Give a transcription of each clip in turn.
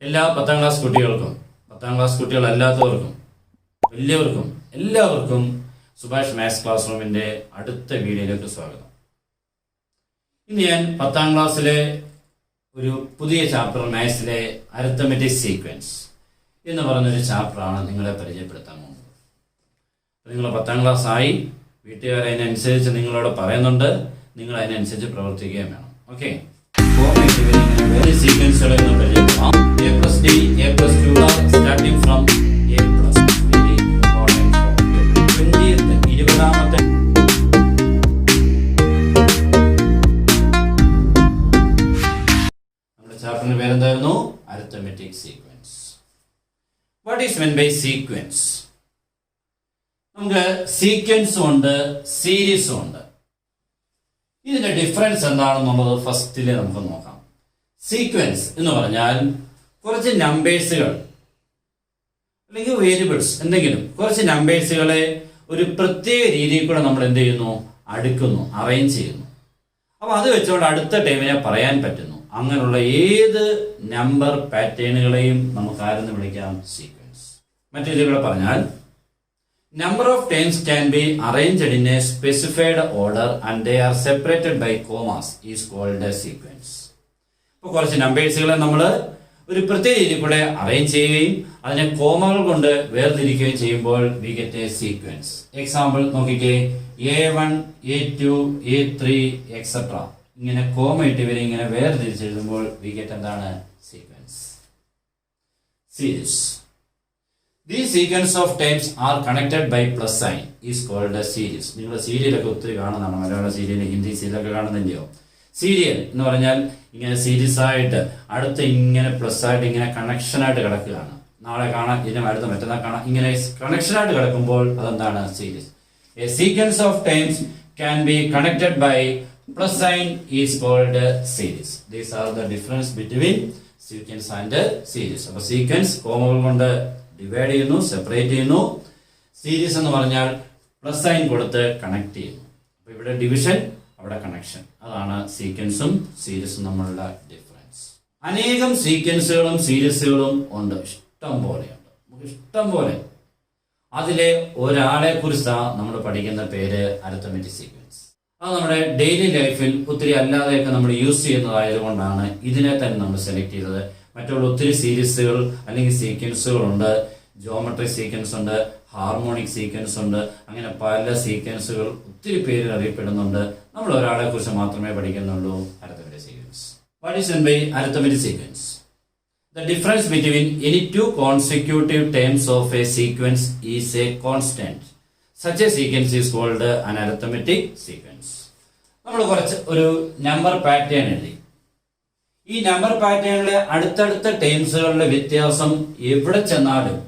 എല്ലാ 10ാം ക്ലാസ് കുട്ടികൾക്കും 10ാം ക്ലാസ് കുട്ടികളല്ലാത്തവർക്കും വലിയവർക്കും എല്ലാവർക്കും സുഭാഷ് മാത്സ് ക്ലാസ് റൂമിൻ്റെ അടുത്ത വീഡിയോയിലേക്ക് സ്വാഗതം. ഇന്ന് ഞാൻ 10ാം ക്ലാസ്സിലെ ഒരു പുതിയ ചാപ്റ്റർ മാത്സിലെ അരിത്തമെറ്റിക് സീക്വൻസ് എന്ന് പറഞ്ഞൊരു ചാപ്റ്ററാണ് നിങ്ങളെ പരിചയപ്പെടുത്താൻ പോകുന്നത്. നിങ്ങൾ 10ാം ക്ലാസ് ആയി, വീട്ടുകാർ അതിനനുസരിച്ച് നിങ്ങളോട് പറയുന്നുണ്ട്, നിങ്ങൾ അതിനനുസരിച്ച് പ്രവർത്തിക്കുകയും വേണം. ഓക്കെ, സീക്വൻസുകളെ പരിചയപ്പെടാം. A+D, A+2 starting from A+. Very important. 20ാമത്തെ നമ്മുടെ ചാപ്റ്ററിന്റെ പേരെന്തായിരുന്നു? Arithmetic sequence. What is meant by sequence? നമുക്ക് സീക്വൻസും ഉണ്ട്, സീരീസും ഉണ്ട്. ഇതിന്റെ ഡിഫറൻസ് എന്താണെന്നുള്ളത് ഫസ്റ്റില് നമുക്ക് നോക്കാം. സീക്വൻസ് എന്ന് പറഞ്ഞാൽ കുറച്ച് നമ്പേഴ്സുകൾ അല്ലെങ്കിൽ വേരിയബിൾസ്, എന്തെങ്കിലും കുറച്ച് നമ്പേഴ്സുകളെ ഒരു പ്രത്യേക രീതിയിൽ കൂടെ നമ്മൾ എന്ത് ചെയ്യുന്നു? അടുക്കുന്നു, അറേഞ്ച് ചെയ്യുന്നു. അപ്പൊ അത് വെച്ചുകൊണ്ട് അടുത്ത ടൈമിനെ പറയാൻ പറ്റുന്നു. അങ്ങനെയുള്ള ഏത് നമ്പർ പാറ്റേണുകളെയും നമുക്ക് ആരെന്ന് വിളിക്കാം? സീക്വൻസ്. മറ്റു രീതിയിൽ പറഞ്ഞാൽ number of terms can be arranged in a specified order and they are separated by commas is called a sequence. ഇപ്പോൾ കുറച്ച് നമ്പേഴ്സുകളെ നമ്മൾ ഒരു പ്രത്യേക രീതിയിൽ കൂടെ അറേഞ്ച് ചെയ്യുകയും അതിനെ കോമകൾ കൊണ്ട് വേർതിരിക്കുകയും ചെയ്യുമ്പോൾ we get a sequence. Example നോക്കിക്കേ, A1, A2, A3 എക്സെട്ര ഇങ്ങനെ കോമ ഇട്ട് ഇവരെ ഇങ്ങനെ വേർതിരിച്ചെഴുതുമ്പോൾ we get എന്താണ്? Sequence. Series. These sequence of terms are connected by plus sign is called a series. നിങ്ങൾ സീരിയലൊക്കെ ഒത്തിരി കാണുന്നതാണ്, മലയാള സീരിയൽ, ഹിന്ദി സീരിയലൊക്കെ കാണുന്നില്ലയോ? സീരിയൽ എന്ന് പറഞ്ഞാൽ ഇങ്ങനെ സീരീസ് ആയിട്ട് അടുത്ത് ഇങ്ങനെ പ്ലസ് ആയിട്ട് ഇങ്ങനെ കണക്ഷൻ ആയിട്ട് കിടക്കുകയാണ്. നാളെ കാണാം, ഇതിന് അടുത്ത് മറ്റന്നാൾ കാണാം, ഇങ്ങനെ കണക്ഷൻ ആയിട്ട് കിടക്കുമ്പോൾ അതെന്താണ്? Series. A sequence of terms can be connected by plus sign is called a series. These are the difference between sequence and series. അപ്പോൾ സീക്വൻസ് കോമകൾ കൊണ്ട് ഡിവൈഡ് ചെയ്യുന്നു, സെപ്പറേറ്റ് ചെയ്യുന്നു. സീരീസ് എന്ന് പറഞ്ഞാൽ പ്ലസ് സൈൻ കൊടുത്ത് കണക്ട് ചെയ്യുന്നു. അപ്പൊ ഇവിടെ ഡിവിഷൻ, അവിടെ കണക്ഷൻ. അതാണ് സീക്വൻസും സീരീസും തമ്മിലുള്ള ഡിഫറൻസ്. അനേകം സീക്വൻസുകളും സീരീസുകളും ഉണ്ട്, ഇഷ്ടം പോലെയുണ്ട്, നമുക്ക് ഇഷ്ടം പോലെ. അതിലെ ഒരാളെ കുറിച്ചാണ് നമ്മൾ പഠിക്കുന്ന പേര് അരിത്തമെറ്റിക് സീക്വൻസ്. അത് നമ്മുടെ ഡെയിലി ലൈഫിൽ ഒത്തിരി അല്ലാതെയൊക്കെ നമ്മൾ യൂസ് ചെയ്യുന്നതായതുകൊണ്ടാണ് ഇതിനെ തന്നെ നമ്മൾ സെലക്ട് ചെയ്തത്. മറ്റുള്ള ഒത്തിരി സീരീസുകൾ അല്ലെങ്കിൽ സീക്വൻസുകളുണ്ട്. ജോമെട്രിക് സീക്വൻസ് ഉണ്ട്, ഹാർമോണിക് സീക്വൻസ് ഉണ്ട്, അങ്ങനെ പല സീക്വൻസുകൾ ഒത്തിരി പേരിൽ അറിയപ്പെടുന്നുണ്ട്. നമ്മൾ ഒരാളെ കുറിച്ച് മാത്രമേ പഠിക്കുന്നുള്ളൂ, arithmetic sequence. What is meant by arithmetic sequence? The difference between any two consecutive terms of a sequence is a constant. Such a sequence is called an arithmetic sequence. നമ്മൾ കുറച്ച് ഒരു നമ്പർ പാറ്റേൺ എഴുതി. ഈ number പാറ്റേണിലെ അടുത്തടുത്ത ടേംസുകളുടെ വ്യത്യാസം എവിടെ ചെന്നാലും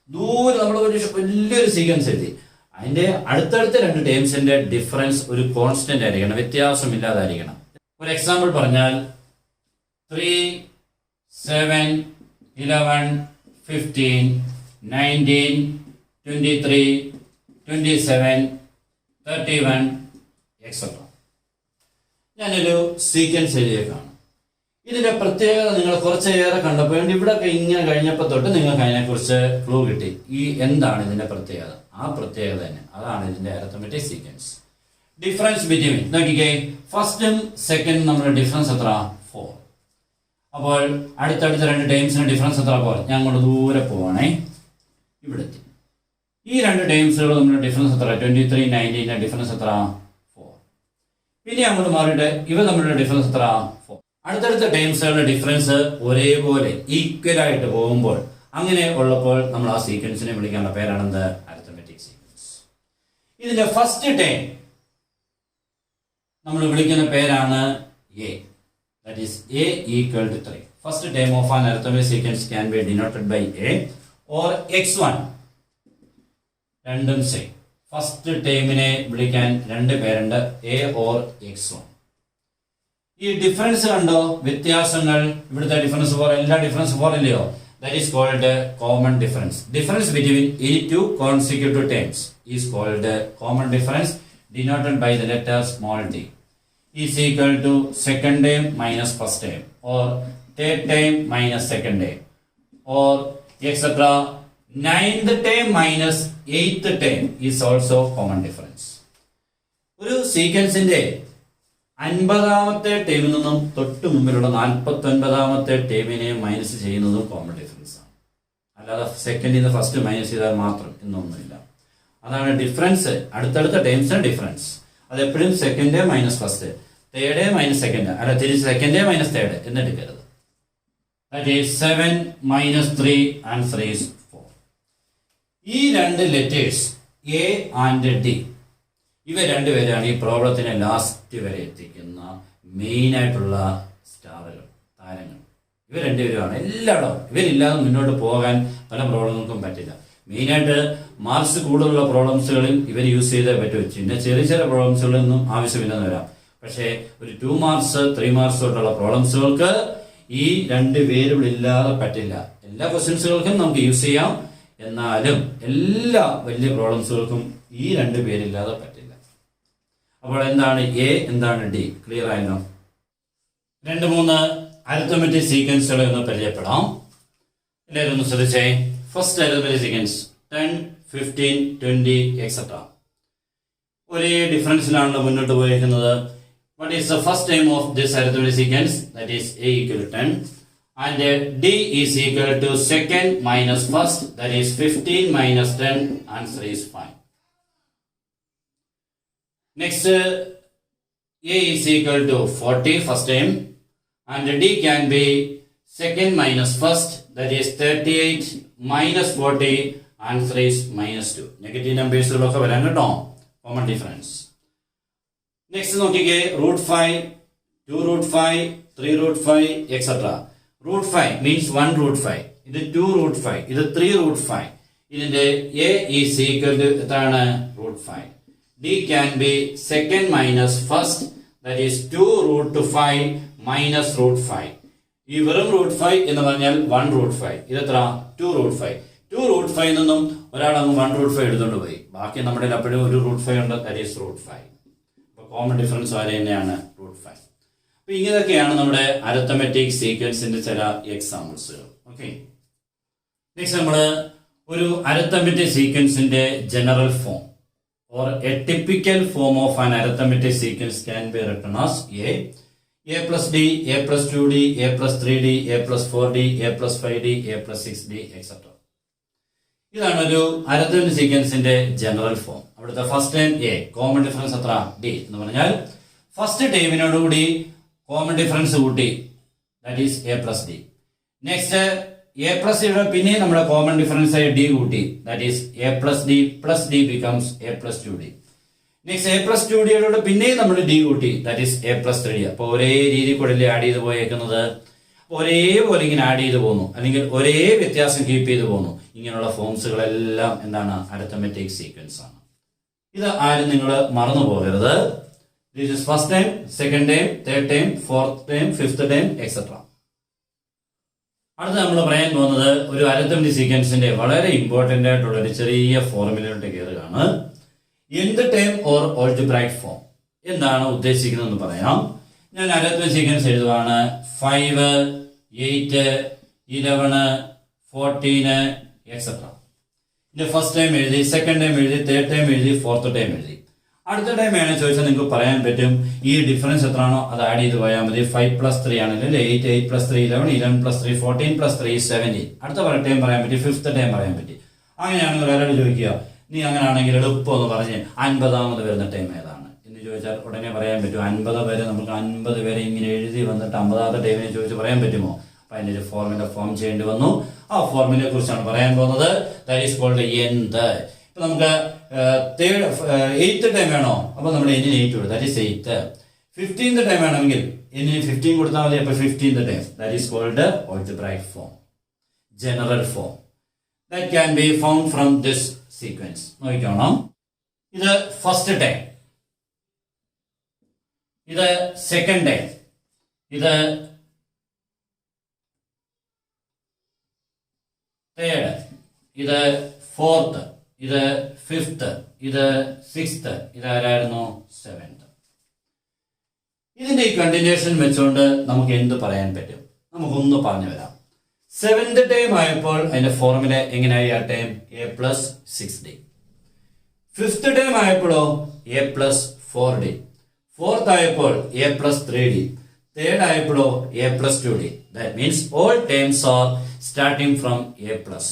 ദൂരെ നമ്മൾ ഒരു വലിയൊരു സീക്വൻസ് എഴുതി, അതിന്റെ അടുത്തടുത്ത രണ്ട് ടേംസിന്റെ ഡിഫറൻസ് ഒരു കോൺസ്റ്റന്റ് ആയിരിക്കണം, വ്യത്യാസം ഇല്ലാതായിരിക്കണം. ഒരു എക്സാമ്പിൾ പറഞ്ഞാൽ 3, 7, 11, 15, 19, 23, 27, 31 എക്സെട്ര. ഞാനൊരു സീക്വൻസ് എഴുതിയേക്കാണ്. ഇതിന്റെ പ്രത്യേകത നിങ്ങൾ കുറച്ചേറെ കണ്ടപ്പോൾ ഇവിടെയൊക്കെ ഇങ്ങനെ കഴിഞ്ഞപ്പോൾ തൊട്ട് നിങ്ങൾക്ക് അതിനെക്കുറിച്ച് ക്ലൂ കിട്ടി. ഈ എന്താണ് ഇതിന്റെ പ്രത്യേകത? ആ പ്രത്യേകത തന്നെ, അതാണ് ഇതിന്റെ അരിത്തമെറ്റിക് സീക്വൻസ്. ഡിഫറൻസ് ബിറ്റ്വീൻ നോക്കിക്കേ, ഫസ്റ്റും സെക്കൻഡും നമ്മുടെ ഡിഫറൻസ് എത്ര? 4. അപ്പോൾ അടുത്തടുത്ത രണ്ട് ടൈംസിന്റെ ഡിഫറൻസ് എത്ര? 4. ഞാൻ കൊണ്ട് ദൂരെ പോവാണേ, ഇവിടെ എത്തി. ഈ രണ്ട് ടൈംസുകൾ നമ്മുടെ ഡിഫറൻസ് എത്ര? 23, 19 ഡിഫറൻസ് എത്ര? 4. പിന്നെ അങ്ങോട്ട് മാറിയിട്ട് ഇവ തമ്മിലുള്ള ഡിഫറൻസ് എത്ര? 4. അടുത്തടുത്ത ടൈംസുകളുടെ ഡിഫറൻസ് ഒരേപോലെ ഈക്വൽ ആയിട്ട് പോകുമ്പോൾ, അങ്ങനെ ഉള്ളപ്പോൾ നമ്മൾ ആ സീക്വൻസിനെ വിളിക്കേണ്ട പേരാണെന്ത്? Arithmetic sequence. ഇതിന്റെ ഫസ്റ്റ് ടൈം നമ്മൾ വിളിക്കുന്ന പേരാണ് A. That is A equal to 3. First term of an arithmetic sequence can be denoted by A or X1. രണ്ടും സെയിം. ഫസ്റ്റ് ടൈമിനെ വിളിക്കാൻ രണ്ട് പേരുണ്ട്, A or X1. ഈ ഡിഫറൻസ് കണ്ടോ? വ്യത്യാസങ്ങൾ. ഇവിടുത്തെ ഡിഫറൻസ് 4, എല്ലാ ഡിഫറൻസ് 4 ഇല്ലയോ? That is called common difference. Difference between any two consecutive terms is called common difference, denoted by the letter small t. Is equal to second term minus first term or third term minus second term or etc. Ninth term minus eighth term is also common difference. ഒരു സീക്വൻസിന്റെ 50ാമത്തെ ടേമിൽ നിന്നും തൊട്ട് മുമ്പിലുള്ള 49ാമത്തെ ടേമിനെ minus ചെയ്യുന്നതും common difference ആണ്. അല്ലാതെ സെക്കൻഡിൽ നിന്ന് ഫസ്റ്റ് മൈനസ് ചെയ്താൽ മാത്രം എന്നൊന്നുമില്ല. അതാണ് ഡിഫറൻസ്. അടുത്തടുത്ത ടേംസ് ഡിഫറൻസ്. അത് എപ്പോഴും second minus first, third minus second, അല്ല തിരിച്ച് സെക്കൻഡ് മൈനസ് തേർഡ് എന്നെടുക്കരുത്. That is 7 minus 3 answer is 4. ഈ രണ്ട് ലെറ്റേഴ്സ് എ ആൻഡ് ഡി, ഇവ രണ്ടുപേരാണ് ഈ പ്രോബ്ലത്തിനെ ലാസ്റ്റ് വരെ എത്തിക്കുന്ന മെയിൻ ആയിട്ടുള്ള സ്റ്റാറുകൾ, താരങ്ങൾ. ഇവർ രണ്ടുപേരുമാണ് എല്ലായിടവും. ഇവരില്ലാതെ മുന്നോട്ട് പോകാൻ പല പ്രോബ്ലങ്ങൾക്കും പറ്റില്ല. മെയിനായിട്ട് മാർക്സ് കൂടുതലുള്ള പ്രോബ്ലംസുകളിൽ ഇവർ യൂസ് ചെയ്തേ പറ്റൂ. പിന്നെ ചെറിയ ചെറിയ പ്രോബ്ലംസുകളൊന്നും ആവശ്യമില്ലെന്ന് വരാം. പക്ഷേ ഒരു 2 മാർക്സ് 3 മാർക്സ് തൊട്ടുള്ള പ്രോബ്ലംസുകൾക്ക് ഈ രണ്ട് വേരിയബിൾ ഇല്ലാതെ പറ്റില്ല. എല്ലാ ക്വസ്റ്റ്യൻസുകൾക്കും നമുക്ക് യൂസ് ചെയ്യാം, എന്നാലും എല്ലാ വലിയ പ്രോബ്ലംസുകൾക്കും ഈ രണ്ട് പേരില്ലാതെ പറ്റില്ല. അപ്പോൾ എന്താണ് എ, എന്താണ് ഡി? ക്ലിയർ ആയല്ലോ. 2-3 അരിത്മെറ്റിക് സീക്വൻസുകളെ ഒന്ന് പരിചയപ്പെടാം. എല്ലാവരും ഒന്ന് ശ്രദ്ധിച്ചേ. First arithmetic sequence 10, 15, 20 etcetera. ഒരേ ഡിഫറൻസിലാണല്ലോ മുന്നോട്ട് പോയിരിക്കുന്നത്. What is the first term of this arithmetic sequence? That is a equal to 10, and d is equal to second minus first, that is 15 minus 10. Answer is 5. Next, a is equal to 40 first term, and d can be second minus first, that is 38 minus 40. Answer is minus 2. Negative numbers ഒക്കെ വരാൻ കേട്ടോ, common difference. Next നോക്കിക്കേ, √5, 2√5, 3√5 etcetera. √5 means 1√5, ഇത് 2√5, ഇത് 3√5. ഇതിന്റെ a is equal to എത്രയാണ്? √5. d can be second minus first, that is 2√5 minus √5. ഈ വെറും √5 എന്ന് പറഞ്ഞാൽ 1√5. ഇത് എത്ര? 2√5. 2√5 നിന്നും ഒരാളങ്ങ് 1√5 എടുത്തുകൊണ്ട് പോയി. ബാക്കി നമ്മുടെ അപ്പോഴും ഒരു √5 ഉണ്ട്, ദാറ്റ് ഈസ് √5. കോമൺ ഡിഫറൻസ് വരെ തന്നെയാണ് √5. അപ്പൊ ഇങ്ങനെയൊക്കെയാണ് നമ്മുടെ അരിത്മെറ്റിക് സീക്വൻസിന്റെ ചില എക്സാമ്പിൾസുകൾ. ഓക്കെ, നെക്സ്റ്റ് നമ്മൾ ഒരു അരിത്മെറ്റിക് സീക്വൻസിന്റെ general form or a typical form of an arithmetic sequence can be written as a plus d, a plus 2d, a plus 3d, a plus 4d, a plus 5d, a plus 6d etc. ഇതാണ് ഒരു arithmetic സീക്വൻസിന്റെ general form. അവിടുത്തെ first time A, common difference എത്ര? D എന്ന് പറഞ്ഞാൽ first ടൈമിനോടുകൂടി common difference കൂട്ടി, that is A plus D. Next A plus ഡിയുടെ പിന്നെ നമ്മുടെ കോമൺ ഡിഫറൻസ് ആയി ഡി കൂട്ടി, that is A plus D plus D becomes A plus 2d. Next A plus 2d പിന്നെയും നമ്മൾ ഡി കൂട്ടി, that is A plus 3d. അപ്പോൾ ഒരേ രീതി കൂടെ ആഡ് ചെയ്ത് പോയേക്കുന്നത്. ഒരേപോലെ ഇങ്ങനെ ആഡ് ചെയ്ത് പോകുന്നു, അല്ലെങ്കിൽ ഒരേ വ്യത്യാസം കീപ്പ് ചെയ്ത് പോകുന്നു. ഇങ്ങനെയുള്ള ഫോംസുകളെല്ലാം എന്താണ്? അരിത്മെറ്റിക് സീക്വൻസ് ആണ്. ഇത് ആരും നിങ്ങൾ മറന്നു പോകരുത്. This is first time, second time, third time, fourth time, fifth time etcetera. അടുത്ത നമ്മൾ പറയാൻ പോകുന്നത് ഒരു അരിത്മെറ്റിക് സീക്വൻസിന്റെ വളരെ ഇമ്പോർട്ടന്റ് ആയിട്ടുള്ള ഒരു ചെറിയ ഫോർമുലയുടെ കയറുകയാണ്. എന്ത് ടൈം ഓർ ഓൾജിബ്രൈക് ഫോം എന്താണ് ഉദ്ദേശിക്കുന്നതെന്ന് പറയാം. ഞാൻ അരിത്മെറ്റിക് സീക്വൻസ് എഴുതുവാണ്. 5, 8, 11, 14 എക്സെട്ര. ഇതിന്റെ ഫസ്റ്റ് ടൈം എഴുതി, സെക്കൻഡ് ടൈം എഴുതി, തേർഡ് ടൈം എഴുതി, ഫോർത്ത് ടൈം എഴുതി. അടുത്ത ടൈം വേണമെന്ന് ചോദിച്ചാൽ നിങ്ങൾക്ക് പറയാൻ പറ്റും. ഈ ഡിഫറൻസ് എത്രയാണോ അത് ആഡ് ചെയ്ത് പോയാൽ മതി. 5 + 3 ആണെങ്കിൽ 8, 8 + 3 11, 11 + 3 14 + 3 17. അടുത്ത ടൈം പറയാൻ പറ്റി, ഫിഫ്ത്ത് ടൈം പറയാൻ പറ്റി. അങ്ങനെയാണെങ്കിൽ ഒരാളോട് ചോദിക്കുക, നീ അങ്ങനെയാണെങ്കിൽ എളുപ്പം എന്ന് പറഞ്ഞ് 50ാമത് വരുന്ന ടൈം ഏതാണ് എന്ന് ചോദിച്ചാൽ ഉടനെ പറയാൻ പറ്റും. 50 വരെ നമുക്ക് 50 വരെ ഇങ്ങനെ എഴുതി വന്നിട്ട് 50ാമത്തെ ടൈമിനെ ചോദിച്ച് പറയാൻ പറ്റുമോ? അപ്പൊ അതിന്റെ ഒരു ഫോർമുല ഫോം ചെയ്യേണ്ടി വന്നു. ആ ഫോർമുലയെ കുറിച്ചാണ് പറയാൻ പോകുന്നത്. ദാറ്റ് ഈസ് കോൾഡ് എന്ത്. ഇപ്പൊ നമുക്ക് 8th ടൈം വേണോ? അപ്പൊ നമ്മൾ എന്നിന് 8 കൊടുക്കും, that is 8th. 15th time വേണമെങ്കിൽ എന്നിന് 15 കൊടുത്താൽ മതി. അപ്പൊ 15th time, that is called algebraic form, general form. That can be found from this sequence. നോക്കിക്കോണം. ഇത് ഫസ്റ്റ് ടൈം, ഇത് സെക്കൻഡ് ടൈം, ഇത് തേർഡ്, ഇത് ഫോർത്ത്, ഇത് ഫിഫ്ത്ത്, ഇത് സിക്സ്ത്, ഇതാരായിരുന്നു? 7th. ഇതിന്റെ ഈ കണ്ടിന്യൂഷൻ വെച്ചുകൊണ്ട് നമുക്ക് എന്ത് പറയാൻ പറ്റും? നമുക്കൊന്ന് പറഞ്ഞു വരാം. സെവൻത് ടൈം ആയപ്പോൾ അതിന്റെ ഫോർമുല എങ്ങനെയായി ആ time a plus 6d. Fifth time ആയപ്പോഴോ എ പ്ലസ് 4d. ഫോർത്ത് ആയപ്പോൾ എ പ്ലസ് 3d. തേർഡ് ആയപ്പോഴോ a plus 2d. That means all terms are starting from a plus.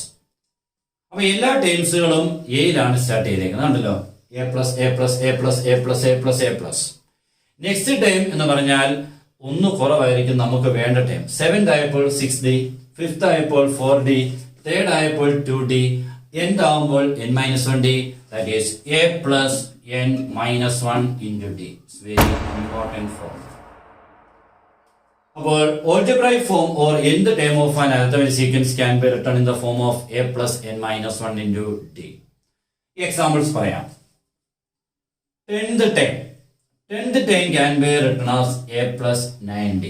അപ്പൊ എല്ലാ ടേംസുകളും എയിലാണ് സ്റ്റാർട്ട് ചെയ്തേക്കുന്നത്. കണ്ടല്ലോ, a plus a plus a plus a plus a plus a plus. Next time എന്ന് പറഞ്ഞാൽ ഒന്ന് കുറവായിരിക്കും നമുക്ക് വേണ്ട ടൈം. സെവൻത് ആയപ്പോൾ 6d, ഫിഫ്ത് ആയപ്പോൾ 4d, തേർഡ് ആയപ്പോൾ 2d, എൻഡ് ആവുമ്പോൾ n-1d. That is a plus n-1 into d. It's very important form. അപ്പോൾ algebraic form or nth term of an arithmetic sequence can be written in the form of a plus n-1 into d. Examples പറയാം. 10th term can be written as a plus 9d.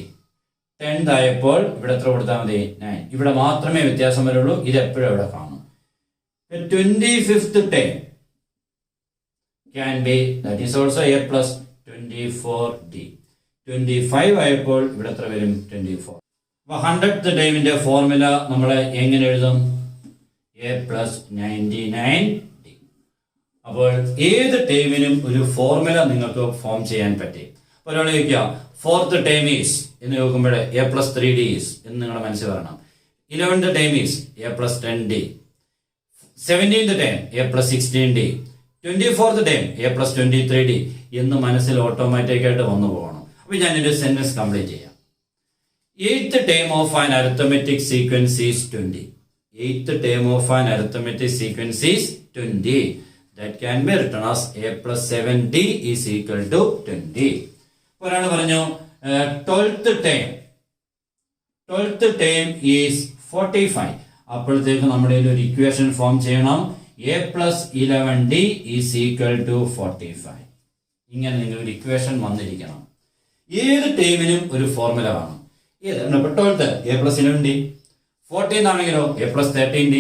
10th ആയപ്പോൾ ഇവിടെ എത്ര കൊടുത്താൽ മതി? 9. ഇവിടെ മാത്രമേ വ്യത്യാസം വരുള്ളൂ, ഇത് എപ്പോഴും ഇവിടെ കാണും. 25th term can be, that is also a plus 24d. 25 ആയപ്പോൾ ഇവിടെ എത്ര വരും? 24. അപ്പൊ 100th ടൈമിന്റെ ഫോർമുല നമ്മൾ എങ്ങനെ എഴുതും? a plus 99d. അപ്പോൾ ഏത് ടൈമിനും ഒരു ഫോർമുല നിങ്ങൾക്ക് ഫോം ചെയ്യാൻ പറ്റി. ഒരാൾ ചോദിക്കുക ഫോർത്ത് ടൈം ഈസ് എന്ന് നോക്കുമ്പോൾ എ പ്ലസ് 3d ഈസ് എന്ന് നിങ്ങളുടെ മനസ്സിൽ പറയണം. 11th time is A plus 10d. 17th time a plus 16d. 24th time a plus 23d എന്ന് മനസ്സിൽ ഓട്ടോമാറ്റിക്കായിട്ട് വന്നു പോകണം. അപ്പൊ ഞാനൊരു സെന്റൻസ് കംപ്ലീറ്റ് ചെയ്യാം. 8th term of an arithmetic sequence is 20. 8th term of an arithmetic sequence is 20. That can be written as a plus 7d is equal to 20. ഒരാൾ പറഞ്ഞു 12th term is 45. അപ്പോഴത്തേക്ക് നമ്മുടെ ഒരു ഇക്വേഷൻ ഫോം ചെയ്യണം. a plus 11d is equal to 45. ഇങ്ങനെ നിങ്ങൾ ഒരു equation വന്നിരിക്കണം. ഏത് ടൈമിനും ഒരു ഫോർമുല കാണും. ഏതാണ്? 12th a plus 11d. 14th ആണെങ്കിലോ a plus 13d.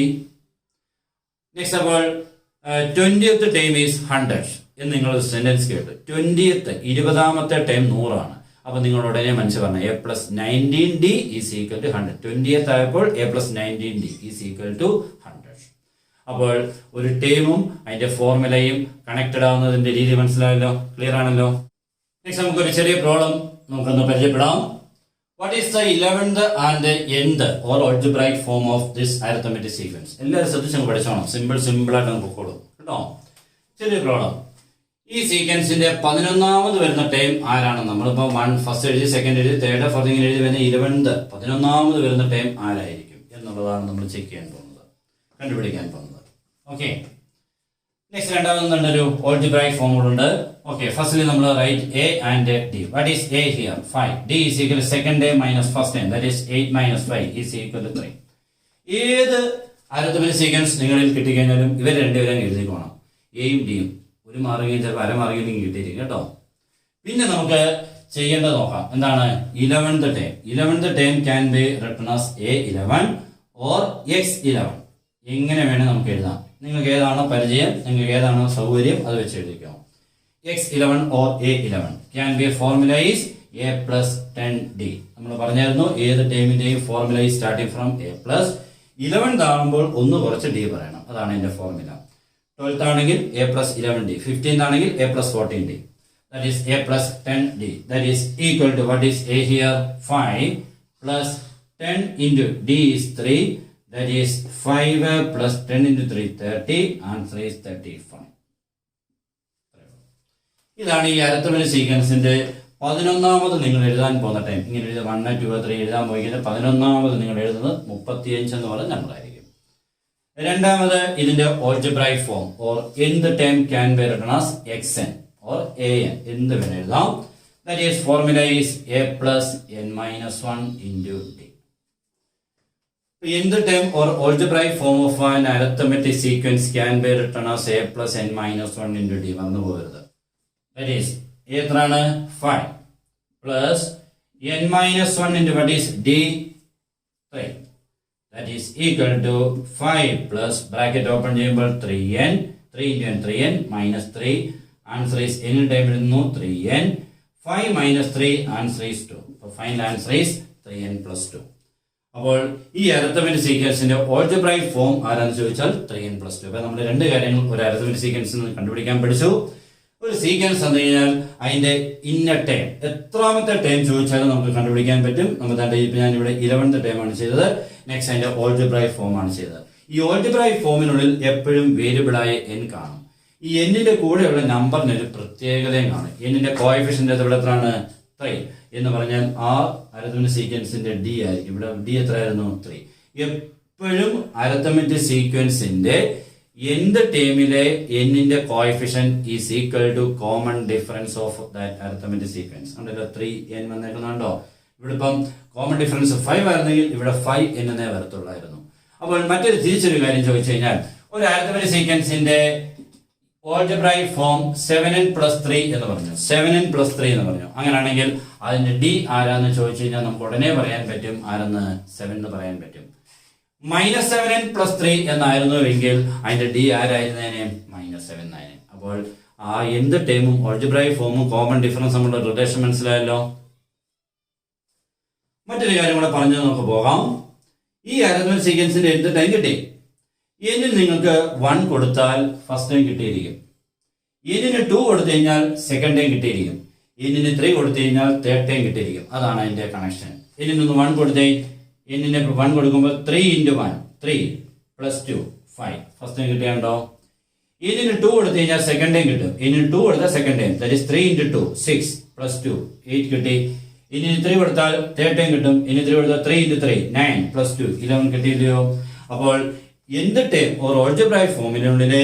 നെക്സ്റ്റ് അപ്പോൾ 20th ടൈം ഈസ് 100 എന്ന് നിങ്ങൾ സെന്റൻസ് കേട്ടു. 20th 20ാമത്തെ ടൈം 100 ആണ്. അപ്പൊ നിങ്ങൾ ഉടനെ മനസ്സിൽ പറഞ്ഞു a plus 19d is equal to 100. 20th ആയപ്പോൾ a plus 19d is equal to 100. അപ്പോൾ ഒരു ടൈമും അതിന്റെ ഫോർമുലയും കണക്റ്റഡ് ആവുന്നതിന്റെ രീതി മനസ്സിലായല്ലോ, ക്ലിയർ ആണല്ലോ. നെക്സ്റ്റ് നമുക്കൊരു ചെറിയ പ്രോബ്ലം നമുക്കൊന്ന് പരിചയപ്പെടാം. What is the 11th and nth or algebraic form of this arithmetic sequence? എല്ലാവരും ശ്രദ്ധിച്ച് പഠിച്ചോണം. സിമ്പിൾ ആയിട്ട് നമുക്ക് കൊടുക്കും കേട്ടോ. ചെറിയ പ്രോബ്ലം. ഈ സീക്വൻസിന്റെ 11ാമത് വരുന്ന ടൈം ആരാണ്? നമ്മളിപ്പോ 1 ഫസ്റ്റ് എഴുതി, സെക്കൻഡ് എഴുതി, തേർഡ് ഫോർത്ത് ഇങ്ങനെ എഴുതി വരുന്ന 11th 11ാമത് വരുന്ന ടൈം ആരായിരിക്കും എന്നുള്ളതാണ് നമ്മൾ ചെക്ക് ചെയ്യാൻ പോകുന്നത്, കണ്ടുപിടിക്കാൻ പോകുന്നത്. ഓക്കെ, നെക്സ്റ്റ് രണ്ടാമത് ഒരു algebraic ഫോം ഉണ്ട്. ഓക്കെ, ഫസ്റ്റ്ലി നമ്മൾ write a and d. What is a here? 5. d is equal to second term minus first term, that is 8 minus 5 is equal to 3. ഏത് അരിത്തമെറ്റിക് സീക്വൻസ് നിങ്ങളിൽ കിട്ടിക്കഴിഞ്ഞാലും ഇവർ രണ്ടുപേരും എഴുതിക്കോണം. എയും ഡിയും ഒരു മാർഗം ചിലപ്പോൾ അരമാർഗം കിട്ടിയിരിക്കും കേട്ടോ. പിന്നെ നമുക്ക് ചെയ്യേണ്ടത് നോക്കാം. എന്താണ്? 11th time can be written as a11 or x11. എങ്ങനെ വേണേ നമുക്ക് എഴുതാം. നിങ്ങൾക്ക് ഏതാണോ പരിചയം, നിങ്ങൾക്ക് ഏതാണോ സൗകര്യം അത് വെച്ച് എഴുതിക്കാം. x11 or a11 can be formula is a plus 10d. നമ്മൾ പറഞ്ഞായിരുന്നു ഏത് ടൈമിന്റെയും formula is starting from a plus. 11th ആകുമ്പോൾ ഒന്ന് കുറച്ച് d പറയണം, അതാണ് എന്റെ ഫോർമുല. 12th ആണെങ്കിൽ a plus 11d. 15th ആണെങ്കിൽ a plus 14d. That is a plus 10d. That is equal to what is a here? 5 plus 10 into d is 3. That is 5 plus 10 into 3 30. Answer is 35. ഇതാണ് ഈ arithmetic സീക്വൻസിന്റെ 11ാമത് നിങ്ങൾ എഴുതാൻ പോകുന്ന time. ഇങ്ങനെ എഴുതി 1 2 3 എഴുതാൻ പോയി 11ാമത് നിങ്ങൾ എഴുതുന്നത് 35 എന്ന് പറയുന്ന നമ്പർ ആയിരിക്കും. രണ്ടാമത് ഇതിന്റെ algebraic form or nth time can be written as xn or an എന്ത് വേണം എഴുതാം. That is formula is a plus n-1 into d. nth term or algebraic form of an arithmetic sequence can be written as a plus n-1 into d. വന്നു പോകരുത്. That is എത്രയാണ്? 5 plus n-1 into what is d? 3. That is equal to 5 plus bracket open ചെയ്യുമ്പോൾ 3n 3 into n 3n minus 3. Answer is n time ഇടുന്നു 3n. 5 minus 3 answer is 2. So final answer is 3n plus 2. അപ്പോൾ ഈ arithmetic സീക്വൻസിന്റെ algebraic form ആരാന്ന് ചോദിച്ചാൽ 3n+2. അപ്പൊ നമ്മൾ രണ്ട് കാര്യങ്ങൾ ഒരു അരിത്തമെറ്റിക് സീക്വൻസിൽ നിന്ന് കണ്ടുപിടിക്കാൻ പഠിച്ചു. ഒരു സീക്വൻസ് എന്ന് കഴിഞ്ഞാൽ അതിന്റെ ഇന്നർ ടേം എത്രാമത്തെ ടേം ചോദിച്ചാലും നമുക്ക് കണ്ടുപിടിക്കാൻ പറ്റും. നമുക്ക് ഇപ്പൊ ഞാൻ ഇവിടെ 11th ടേം ആണ് ചെയ്തത്. നെക്സ്റ്റ് അതിന്റെ ഓൾജിബ്രൈക് ഫോം ആണ് ചെയ്തത്. ഈ ഓൾജിബ്രൈക് ഫോമിനുള്ളിൽ എപ്പോഴും വേരിയബിളായ n കാണും. ഈ എന്നിന്റെ കൂടെയുള്ള നമ്പറിന് ഒരു പ്രത്യേകതയും കാണും. എന്നിന്റെ കോഎഫിഷ്യന്റ് ഇവിടെ എത്രയാണ്? 3 എന്ന് പറഞ്ഞാൽ ആ അരിത്തമെറ്റിക് സീക്വൻസിന്റെ ഡി ആയിരിക്കും. ഇവിടെ ഡി എത്രയായിരുന്നു? 3. എപ്പോഴും അരിത്തമെറ്റിക് സീക്വൻസിന്റെ nth ടേമിലെ എന്നിന്റെ coefficient is equal to common difference of that arithmetic sequence. ഉണ്ടല്ലോ 3n വന്നേക്കുന്നുണ്ടോ? ഇവിടെ ഇപ്പം കോമൺ ഡിഫറൻസ് 5 ആയിരുന്നെങ്കിൽ ഇവിടെ 5n എന്നേ വരത്തുള്ളായിരുന്നു. അപ്പോൾ മറ്റൊരു തിരിച്ചൊരു കാര്യം ചോദിച്ചു കഴിഞ്ഞാൽ ഒരു അരിത്തമെറ്റിക് സീക്വൻസിന്റെ ഓൾജിബ്രൈക് ഫോം 7n+3 എന്ന് പറഞ്ഞു. 7n+3 എന്ന് പറഞ്ഞു. അങ്ങനെയാണെങ്കിൽ അതിന്റെ ഡി ആരാന്ന് ചോദിച്ചു കഴിഞ്ഞാൽ നമുക്ക് ഉടനെ പറയാൻ പറ്റും. ആരെന്ന്? 7 എന്ന് പറയാൻ പറ്റും. -7n+3 എന്നായിരുന്നുവെങ്കിൽ അതിന്റെ ഡി ആരായിരുന്നേനെ? -7 ആയിരുന്നു. അപ്പോൾ ആ എന്ത് ടേമും ഓൾജിബ്രൈക് ഫോമും കോമൺ ഡിഫറൻസ് നമ്മുടെ റിലേഷൻ മനസ്സിലായല്ലോ. മറ്റൊരു കാര്യം കൂടെ പറഞ്ഞു നമുക്ക് പോകാം. ഈ അരിത്തമെറ്റിക് സീക്വൻസിന്റെ എന്ത് ടൈം കിട്ടി? എന്നിൽ നിങ്ങൾക്ക് 1 കൊടുത്താൽ ഫസ്റ്റ് ടൈം കിട്ടിയിരിക്കും. എന്നിന് 2 കൊടുത്തു കഴിഞ്ഞാൽ സെക്കൻഡ് ടൈം കിട്ടിയിരിക്കും. എന്നിന് 3 കൊടുത്തു കഴിഞ്ഞാൽ തേർഡ് ടൈം കിട്ടിയിരിക്കും. അതാണ് അതിന്റെ കണക്ഷൻ. എന്നിനൊന്ന് 1 കൊടുത്തേ, എന്നിന് 1 കൊടുക്കുമ്പോൾ 3 × 1 3 + 2 5 ഫസ്റ്റ് ടൈം കിട്ടിയാണ്ടോ? എന്നിന് 2 കൊടുത്തു കഴിഞ്ഞാൽ സെക്കൻഡ് ടൈം കിട്ടും. എന്നിന് 2 കൊടുത്താൽ സെക്കൻഡ് ടൈം, ദാറ്റ് ഈസ് 3 × 2 6 + 2 8 കിട്ടി. ഇനി 3 കൊടുത്താൽ തേർഡ് ടൈം കിട്ടും. ഇനി 3 കൊടുത്താൽ 3 × 3 9 + 2 11 കിട്ടിയില്ലയോ? അപ്പോൾ എന്ത് ടൈം ഒരു ഓൾജിബ്രൈക് ഫോമിനുള്ളിലെ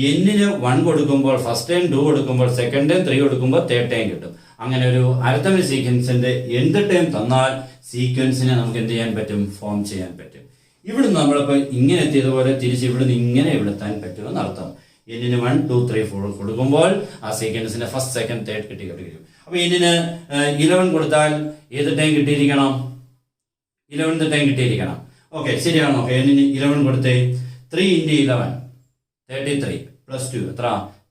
എന്നിന് 1 കൊടുക്കുമ്പോൾ ഫസ്റ്റ് ടൈം 2 കൊടുക്കുമ്പോൾ സെക്കൻഡ് ടൈം 3 കൊടുക്കുമ്പോൾ തേർഡ് ടൈം കിട്ടും. അങ്ങനെ ഒരു അരിത്തമെറ്റിക് സീക്വൻസിന്റെ എന്ത് ടൈം തന്നാൽ സീക്വൻസിനെ നമുക്ക് എന്ത് ചെയ്യാൻ പറ്റും? ഫോം ചെയ്യാൻ പറ്റും. ഇവിടുന്ന് നമ്മളിപ്പോ ഇങ്ങനെ എത്തിയതുപോലെ തിരിച്ച് ഇവിടുന്ന് ഇങ്ങനെ എത്താൻ പറ്റുമെന്ന് അർത്ഥം. എന്നിന് 1 2 3 4 കൊടുക്കുമ്പോൾ ആ സീക്വൻസിന്റെ ഫസ്റ്റ് സെക്കൻഡ് തേർഡ് കിട്ടും. അപ്പൊ എന്നിന് 11 കൊടുത്താൽ ഏത് ടൈം കിട്ടിയിരിക്കണം? 11th ടൈം കിട്ടിയിരിക്കണം. ഓക്കെ, ശരിയാണോ? എന്നിന് 11 കൊടുത്തേ. 3 × 11 33 + 2 എത്ര?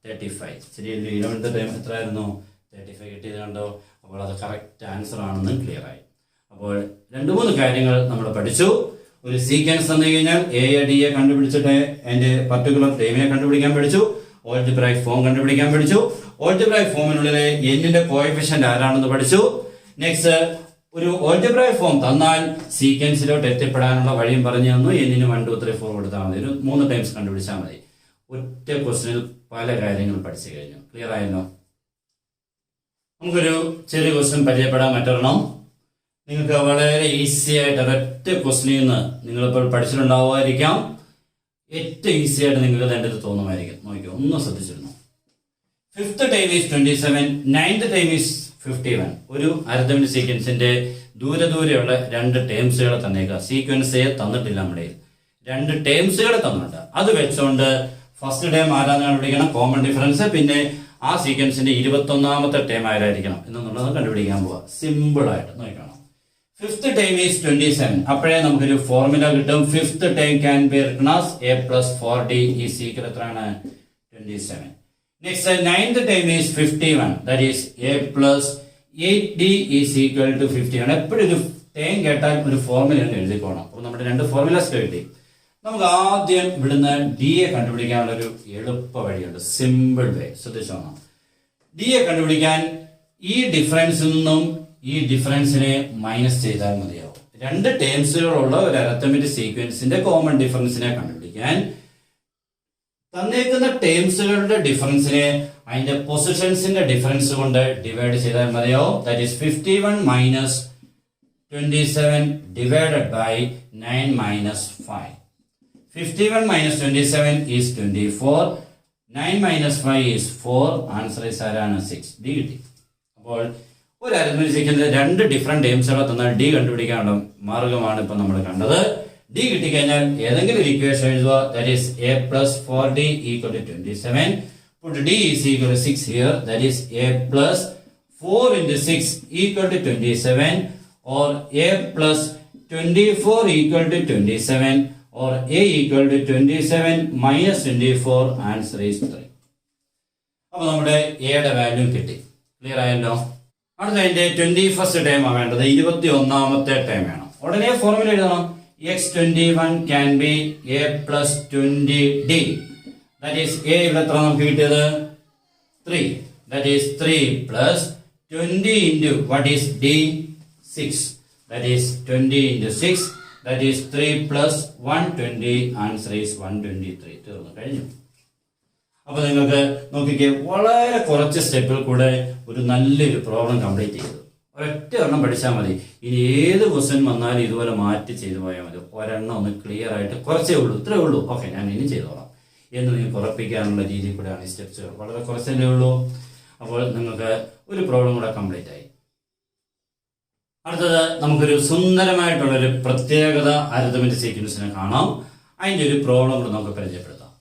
35. ശരിയല്ലേ? 11th ടൈം എത്രയായിരുന്നു? 35 കിട്ടിയത് കണ്ടോ? അപ്പോൾ അത് കറക്റ്റ് ആൻസർ ആണെന്ന് ക്ലിയർ ആയി. അപ്പോൾ 2-3 കാര്യങ്ങൾ നമ്മൾ പഠിച്ചു. ഒരു സീക്വൻസ് തന്നു കഴിഞ്ഞാൽ AD കണ്ടുപിടിച്ചിട്ട് അതിന്റെ പർട്ടിക്കുലർ ടൈമിനെ കണ്ടുപിടിക്കാൻ പഠിച്ചു. ഓൾജിബ്രൈക് ഫോം കണ്ടുപിടിക്കാൻ പഠിച്ചു. ഓൾജിബ്രൈക് ഫോമിനുള്ളിലെ എന്നിന്റെ കോഎഫിഷ്യന്റ് ആരാണെന്ന് പഠിച്ചു. നെക്സ്റ്റ് ഒരു ഓൾജിബ്രൈക് ഫോം തന്നാൽ സീക്വൻസിലോട്ട് എത്തിപ്പെടാനുള്ള വഴിയും പറഞ്ഞു തന്നു. എന്നിന് 1 2 3 4 കൊടുത്താൽ മതി. ഒരു 3 ടൈംസ് കണ്ടുപിടിച്ചാൽ മതി. ഒറ്റ ക്വസ്റ്റനിൽ പല കാര്യങ്ങൾ പഠിച്ചു കഴിഞ്ഞു. ക്ലിയർ ആയല്ലോ? നമുക്കൊരു ചെറിയ ക്വസ്റ്റ്യൻ പരിചയപ്പെടാൻ പറ്റണം. നിങ്ങൾക്ക് വളരെ ഈസി ആയിട്ട് ഒരൊറ്റ ക്വസ്റ്റ്യനിൽ നിന്ന് നിങ്ങളിപ്പോൾ പഠിച്ചിട്ടുണ്ടാവുമായിരിക്കാം. ഏറ്റവും ഈസി ആയിട്ട് നിങ്ങൾക്ക് എൻ്റെ അടുത്ത് തോന്നുമായിരിക്കും. നോക്കിയോ, ഒന്നും ശ്രദ്ധിച്ചിരുന്നു. 5th time is 27, 9th term is 51. ഒരു അരിത്തമെറ്റിക് സീക്വൻസിന്റെ ദൂരെയുള്ള 2 ടേംസുകളെ തന്നേക്കുക. സീക്വൻസേ തന്നിട്ടില്ല. നമ്മുടെ 2 ടേംസുകളെ തന്നിട്ടുണ്ട്. അത് വെച്ചുകൊണ്ട് ഫസ്റ്റ് ടൈം ആരാന്ന് കണ്ടുപിടിക്കണം, കോമൺ ഡിഫറൻസ്. പിന്നെ ആ സീക്വൻസിന്റെ 21ാമത്തെ ടൈം ആരായിരിക്കണം എന്നുള്ളത് കണ്ടുപിടിക്കാൻ പോവാ. സിമ്പിൾ ആയിട്ട് നോക്കണം. 5th time is 27. അപ്പോഴേ നമുക്കൊരു ഫോർമുല കിട്ടും. 5th term can be written as a + 4d is equal എത്രയാണ്? 27. Next 9th term is 51. That is a + 8d is equal to 51. എപ്പോഴും ഒരു ടൈം കേട്ടാൽ ഒരു ഫോർമുല എഴുതിക്കോണം. അപ്പോൾ നമ്മുടെ 2 ഫോർമുലാസ് കിട്ടി. നമുക്ക് ആദ്യം ഇവിടുന്ന് ഡിയെ കണ്ടുപിടിക്കാനുള്ള ഒരു എളുപ്പ വഴിയുണ്ട്. Simple way. ശ്രദ്ധിച്ചോണം. ഡിയെ കണ്ടുപിടിക്കാൻ ഈ ഡിഫറൻസിൽ നിന്നും ഈ ഡിഫറൻസിനെ മൈനസ് ചെയ്താൽ മതിയാവും. 2 ടേംസുകളുള്ള ഒരു അരിത്തമെറ്റിക് സീക്വൻസിന്റെ കോമൺ ഡിഫറൻസിനെ കണ്ടുപിടിക്കാൻ തന്നേക്കുന്ന ടേംസുകളുടെ ഡിഫറൻസിനെ അതിന്റെ പൊസിഷൻസിന്റെ ഡിഫറൻസ് കൊണ്ട് ഡിവൈഡ് ചെയ്താൽ മതിയാവും. That is 51 - 27 divided by 9 - 5. 51 - 27 is 24. 9 - 5 is 4. Answer is ആരാണ്? 6. ഡി കിട്ടി. അപ്പോൾ ഒരു അരിത്തമെറ്റിക് സീക്വൻസിന്റെ 2 ഡിഫറെന്റ് ടേംസുകളെ തന്നാൽ ഡി കണ്ടുപിടിക്കാനുള്ള മാർഗമാണ് ഇപ്പൊ നമ്മൾ കണ്ടത്. ഡി കിട്ടിക്കഴിഞ്ഞാൽ ഏതെങ്കിലും ഒരു ഇക്വേഷൻ എഴുതുക. That is a + 4d equal to 27. Put d is equal to 6 here. That is a + 4 × 6 equal to 27, or a + 24 equal to 27, or a equal to 27 - 24. Answer is 3. അപ്പോൾ നമ്മുടെ എയുടെ വാല്യൂ കിട്ടി. ക്ലിയർ ആയല്ലോ? അടുത്ത അതിന്റെ 21st ടൈം വേണ്ടത്. 21ാമത്തെ time വേണം. ഉടനെ ഫോർമുല എഴുതണം. x21 can be a plus 20d. That is a ഇവിടെ എത്ര നമുക്ക് കിട്ടിയത് 3. That is 3 plus 20 into what is d 6. That is 20 into 6. That is 3 plus 120. Answer is 123. തീർന്നു കഴിഞ്ഞു. അപ്പോൾ നിങ്ങൾക്ക് നോക്കിക്കേ, വളരെ കുറച്ച് സ്റ്റെപ്പിൽ കൂടെ ഒരു നല്ലൊരു പ്രോബ്ലം കംപ്ലീറ്റ് ചെയ്തു. ഒരൊറ്റ ഒരെണ്ണം പഠിച്ചാൽ മതി. ഇനി ഏത് ക്വസ്റ്റ്യൻ വന്നാലും ഇതുപോലെ മാറ്റി ചെയ്തു പോയാൽ മതി. ഒരെണ്ണം ഒന്ന് ക്ലിയർ ആയിട്ട് കുറച്ചേ ഉള്ളൂ, ഇത്രേ ഉള്ളൂ, ഓക്കെ ഞാൻ ഇനി ചെയ്തോളാം എന്ന് നിങ്ങൾക്ക് ഉറപ്പിക്കാനുള്ള രീതിയിൽ കൂടെയാണ് ഈ സ്റ്റെപ്സുകൾ. വളരെ കുറച്ചല്ലേ ഉള്ളൂ. അപ്പോൾ നിങ്ങൾക്ക് ഒരു പ്രോബ്ലം കൂടെ കംപ്ലീറ്റ് ആയി. അടുത്തത് നമുക്കൊരു സുന്ദരമായിട്ടുള്ളൊരു പ്രത്യേകത അരിത്മെറ്റിക് സീക്വൻസിനെ കാണാം. അതിൻ്റെ ഒരു പ്രോബ്ലം കൂടെ നമുക്ക് പരിചയപ്പെടുത്താം.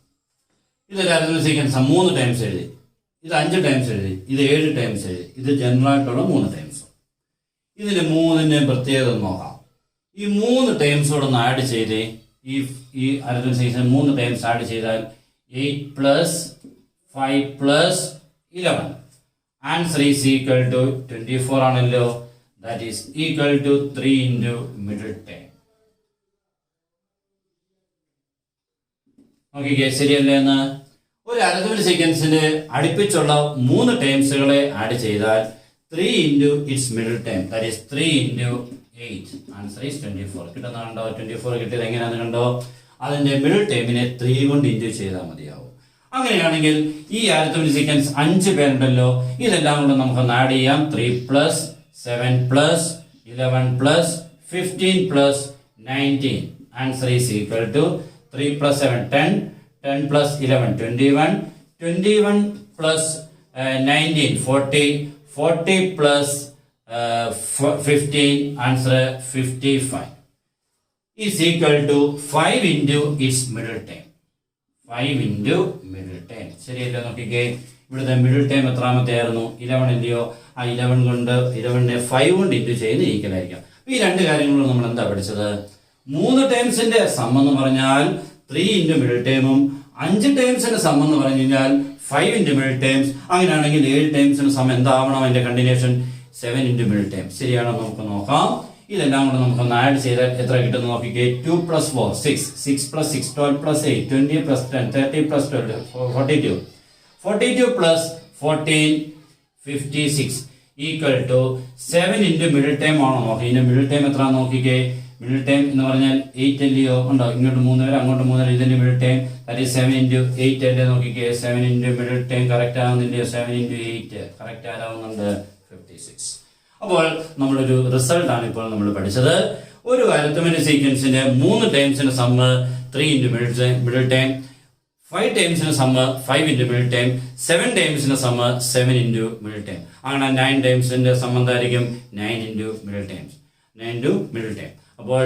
ഇതൊരു അരിത്മെറ്റിക് സീക്വൻസ് 3 ടൈംസ് എഴുതി, ഇത് 5 ടൈംസ് എഴുതി, ഇത് 7 ടൈംസ് എഴുതി, ഇത് ജനറൽ ആയിട്ടുള്ള 3 ടൈംസ്. ഇതിന് 3ന്റെ പ്രത്യേകത നോക്കാം. ഈ 3 ടൈംസോടെ ഒന്ന് ആഡ് ചെയ്ത് ഈ അരിത്മെറ്റിക് സീക്വൻസ് 3 ടൈംസ് ആഡ് ചെയ്താൽ 8 plus 5 plus 11. Answer is equal to 24 ആണല്ലോ. That is equal to 3 into middle term. നോക്കിക്കേ ശരിയല്ലേ എന്ന്. ഒരു അരിത്മെറ്റിക് സീക്വൻസിന്റെ അടുപ്പിച്ചുള്ള 3 ടൈംസുകളെ ആഡ് ചെയ്താൽ 3 into its middle term, that is 3 into 8. Answer is 24. കിട്ടുന്ന കണ്ടോ? 24 കിട്ടിയത് എങ്ങനെയാണെന്ന് കണ്ടോ? അതിന്റെ മിഡിൽ ടൈമിനെ 3 കൊണ്ട് ഇൻഡ്യൂ ചെയ്താൽ മതിയാവും. അങ്ങനെയാണെങ്കിൽ ഈ അരിത്മെറ്റിക് സീക്വൻസ് 5 പേരുണ്ടല്ലോ, ഇതെല്ലാം കൊണ്ട് നമുക്ക് ആഡ് ചെയ്യാം. 3 plus 7 plus 11 plus 15 plus 19. Answer is equal to 3 plus 7 10, 10 plus 11 21, 21 plus 19 40, 40 plus 15, answer 55 is equal to 5 into its middle term. 5 into middle term. ശരിയല്ലോ? നോക്കിക്കേ, ഇവിടുത്തെ മിഡിൽ ടൈം എത്രാമത്തെ ആയിരുന്നു? 11 ഇല്ലയോ? ആ 11 കൊണ്ട് 11നെ 5 കൊണ്ട് ഇൻറ്റു ചെയ്ത് ഈക്വലായിരിക്കാം. ഈ 2 കാര്യങ്ങളും നമ്മൾ എന്താ പഠിച്ചത്? 3 ടൈംസിന്റെ സം എന്ന് പറഞ്ഞാൽ 3 into മിഡിൽ ടൈമും 5 ടൈംസിന്റെ സം എന്ന് പറഞ്ഞു കഴിഞ്ഞാൽ 5 into മിഡിൽ ടൈംസ്. അങ്ങനെയാണെങ്കിൽ 7 ടൈംസിന് സം എന്താവണം? അതിന്റെ കണ്ടിന്യൂഷൻ 7 into മിഡിൽ ടൈം. ശരിയാണോ? നമുക്ക് നോക്കാം. ഇതെല്ലാം കൂടെ നമുക്കൊന്ന് ആഡ് ചെയ്താൽ എത്ര കിട്ടുന്നു നോക്കിക്കേ. 2 plus 4 6, 6 plus 6 12 plus 8 20 plus 10 30 plus 12 42, 42 plus 14 56 equal to 7 into middle time ആണോ നോക്കി. ഇതിന്റെ മിഡിൽ ടൈം എത്ര നോക്കിക്കേ. മിഡിൽ ടൈം എന്ന് പറഞ്ഞാൽ 8 അല്ലയോ? ഉണ്ടോ? ഇങ്ങോട്ട് 3 വരെ അങ്ങോട്ട് 3 വരെ. ഇതിന്റെ middle time that is 7 into 8 അല്ലേ? നോക്കിക്കേ, 7 into മിഡിൽ ടൈം കറക്റ്റ് ആവുന്നില്ലയോ? 7 into 8 കറക്റ്റ് ആവുന്നുണ്ട്, 56. അപ്പോൾ നമ്മളൊരു റിസൾട്ട് ആണ് ഇപ്പോൾ നമ്മൾ പഠിച്ചത്. ഒരു അരിത്മെറ്റിക് സീക്വൻസിന്റെ 3 ടൈംസിന്റെ സമ്മ് 3 into മിഡിൽ ടൈം, 5 ടൈംസിന്റെ സമ്മ് 5 into മിഡിൽ ടൈം, 7 ടൈംസിന്റെ സമ്മ് 7 into മിഡിൽ ടൈം. അങ്ങനെ 9 ടൈംസിന്റെ സമ്മ് എന്തായിരിക്കും? 9 into middle times, 9 into middle time. അപ്പോൾ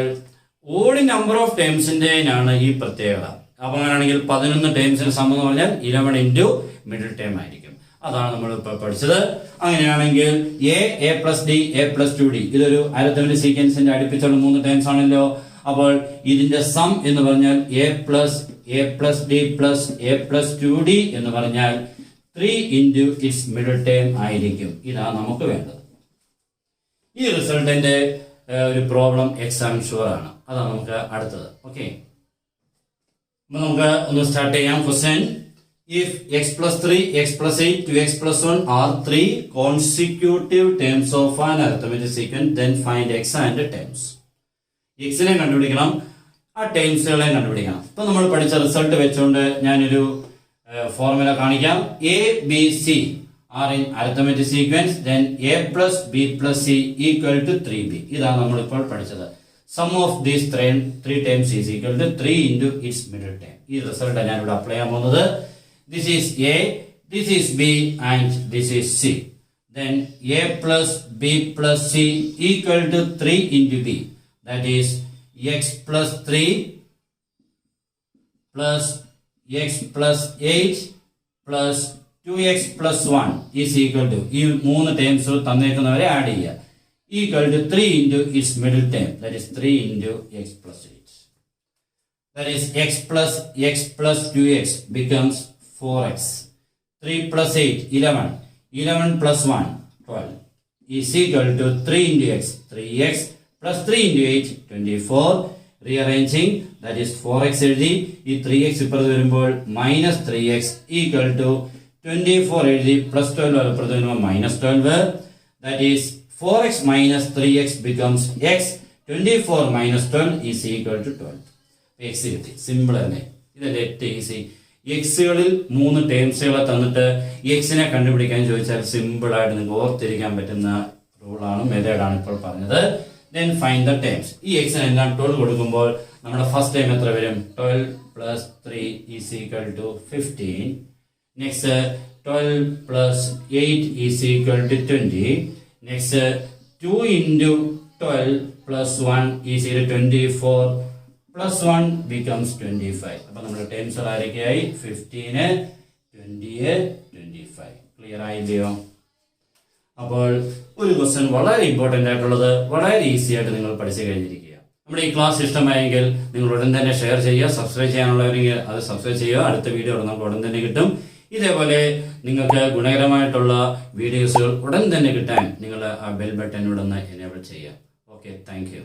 ഓഡ് നമ്പർ ഓഫ് ടൈംസിന്റെയാണ് ഈ പ്രത്യേകത. അപ്പൊ അങ്ങനെയാണെങ്കിൽ 11 ടൈംസിന്റെ സമ്മ് എന്ന് പറഞ്ഞാൽ 11 into മിഡിൽ ടൈം ആയിരിക്കും. അതാണ് നമ്മൾ ഇപ്പോൾ പഠിച്ചത്. അങ്ങനെയാണെങ്കിൽ A plus D, A plus 2d ഇതൊരു അരിത്മെറ്റിക് സീക്വൻസിന്റെ അടുപ്പിച്ചുള്ള 3 ടൈംസ് ആണല്ലോ. അപ്പോൾ ഇതിന്റെ സം എന്ന് പറഞ്ഞാൽ A plus D plus a plus 2d എന്ന് പറഞ്ഞാൽ 3 into its മിഡിൽ ടൈം ആയിരിക്കും. ഇതാണ് നമുക്ക് വേണ്ടത്. ഈ റിസൾട്ടിന്റെ ഒരു പ്രോബ്ലം എക്സാം ഷുവർ ആണ്. അതാണ് നമുക്ക് അടുത്തത്. ഓക്കെ, നമുക്ക് ഒന്ന് സ്റ്റാർട്ട് ചെയ്യാം. Question: if x plus 3, x plus 8, 2x plus 1 are 3 consecutive terms of an arithmetic sequence, then find x and terms. x നെ കണ്ടുപിടിക്കണം, ആ ടേംസുകളെ കണ്ടുപിടിക്കണം. ഇപ്പൊ നമ്മൾ പഠിച്ച റിസൾട്ട് വെച്ചുകൊണ്ട് ഞാനൊരു ഫോർമുല കാണിക്കാം. a b c are in arithmetic sequence, then a plus b plus c equal to 3b. ഇതാണ് നമ്മൾ ഇപ്പോൾ പഠിച്ചത്. Sum of these three terms is equal to 3 into its middle term. ഈ റിസൾട്ട് ഞാൻ ഇവിടെ അപ്ലൈ ചെയ്യാൻ പോകുന്നത്. This is A, this is B, and this is C. Then A plus B plus C equal to 3 into B. That is x plus 3 plus x plus 8 plus 2x plus 1 is equal to ഈ 3 terms തന്നേക്കുന്നവരെ add ചെയ്യുക. Equal to 3 into its middle term. That is 3 into x plus 8. That is x plus 2x becomes 4x. 3 plus 8 11, 11 plus 1 12 is equal to 3 into x, 3x plus 3 into 8 24. Rearranging, that is 4x എഴുതി, ഈ 3x ഇപ്പുറത്ത് വരുമ്പോൾ minus 3x equal to 24 എഴുതി, plus 12 ഇപ്പുറത്ത് വരുമ്പോൾ minus 12. That is 4x minus 3x becomes x. 24 minus 12 is equal to 12. x കിട്ടി. Simple തന്നെ, ഇതല്ലേ ഏറ്റവും ഈസി. എക്സുകളിൽ 3 ടേംസുകളെ തന്നിട്ട് എക്സിനെ കണ്ടുപിടിക്കാൻ ചോദിച്ചാൽ സിമ്പിൾ ആയിട്ട് നിങ്ങൾക്ക് ഓർത്തിരിക്കാൻ പറ്റുന്ന റൂളാണ്, മെത്തേഡാണ് ഇപ്പോൾ പറഞ്ഞത്. Then find the terms. ഈ എക്സിന് എല്ലാം 12 കൊടുക്കുമ്പോൾ നമ്മുടെ ഫസ്റ്റ് ടൈം എത്ര വരും? 12 plus 3 is equal to 15. Next 12 plus 8 is equal to 20. Next 2 into 12 plus 1 is equal to 24. Plus 1 becomes 25. അപ്പോൾ നമ്മുടെ ടേംസ് ആരൊക്കെയായി? 15, 20, 25. ക്ലിയർ ആയില്ലയോ? അപ്പോൾ ഒരു ക്വസ്റ്റ്യൻ വളരെ ഇമ്പോർട്ടൻ്റ് ആയിട്ടുള്ളത്, വളരെ ഈസി ആയിട്ട് നിങ്ങൾ പഠിച്ചു കഴിഞ്ഞിരിക്കുക. നമ്മുടെ ഈ ക്ലാസ് ഇഷ്ടമായെങ്കിൽ നിങ്ങൾ ഉടൻ തന്നെ ഷെയർ ചെയ്യുക. സബ്സ്ക്രൈബ് ചെയ്യാനുള്ളവരെങ്കിൽ അത് സബ്സ്ക്രൈബ് ചെയ്യുക. അടുത്ത വീഡിയോ നമുക്ക് ഉടൻ തന്നെ കിട്ടും. ഇതേപോലെ നിങ്ങൾക്ക് ഗുണകരമായിട്ടുള്ള വീഡിയോസുകൾ ഉടൻ തന്നെ കിട്ടാൻ നിങ്ങൾ ആ ബെൽ ബട്ടൺ ഉടൻ എനേബിൾ ചെയ്യുക. Okay, thank you.